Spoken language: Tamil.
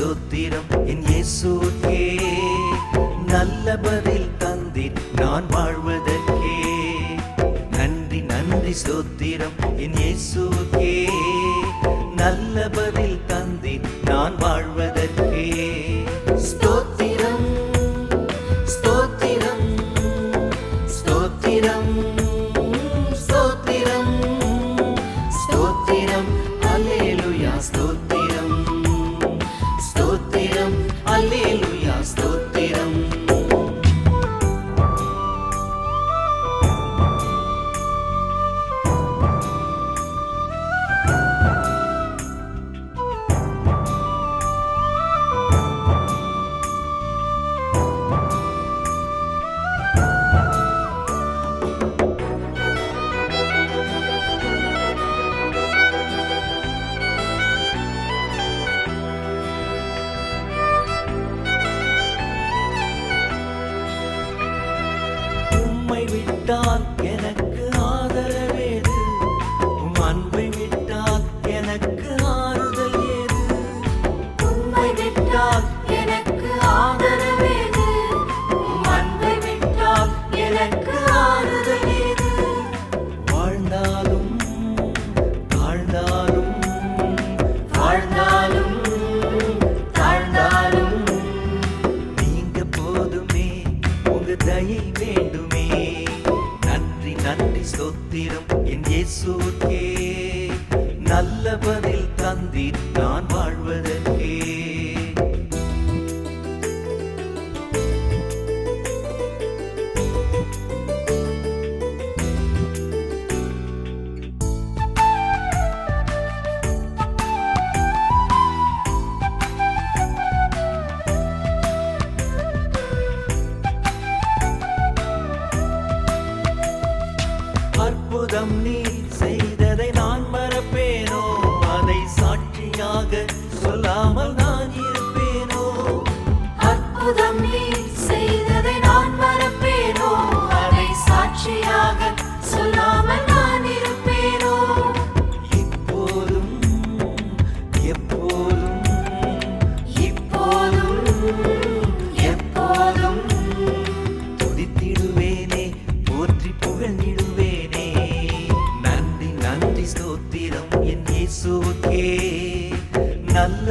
ஸ்தோத்திரம் என் இயேசுவுக்கே. நல்ல பதில் தந்தீர் நான் வாழ்வதற்கே. நன்றி நன்றி ஸ்தோத்திரம் என் இயேசுவுக்கே. நல்ல பதில் தந்தீர் நான் வாழ்வதற்கே. ஸ்தோத்திரம் ஸ்தோத்திரம் ஸ்தோத்திரம் ஸ்தோத்திரம் ஸ்தோத்திரம் அல்லேலூயா ஸ்தோத்திரம் ஸ்தோத்திரம் அல்லேலூயா ஸ்தோத்திரம். உம்மை விட்டால் எனக்கு ஆதரவேது, உம் அன்பை விட்டால் எனக்கு ஆறுதல் ஏது. உம்மை விட்டால் எனக்கு ஆதரவேது, உம் அன்பை விட்டால் எனக்கு ஆறுதல் ஏது. வாழ்ந்தாலும் தாழ்ந்தாலும் வாழ்ந்தாலும் தாழ்ந்தாலும் நீங்க போதுமே, உங்க தயை வேண்டுமே. நன்றி நன்றி ஸ்தோத்திரம் என் இயேசுவுக்கே. நல்ல பதில் தந்தீர் நான் வாழ்வதற்கே. அற்புதம் நீ செய்ததை நான் மறப்பேனோ, அதை சாட்சியாக சொல்லாமல் நான் இருப்பேனோ. அற்புதம் நீ செய்ததை நான் மறப்பேனோ, அதை சாட்சியாக சொல்லாமல் நான் இருப்பேனோ. இப்போதும் எப்போதும் இப்போதும் எப்போதும் துதித்திடுவேனே, போற்றி புகழ்ந்திடுவேனே. நன்றி நன்றி ஸ்தோத்திரம் என் இயேசுவுக்கே. நல்ல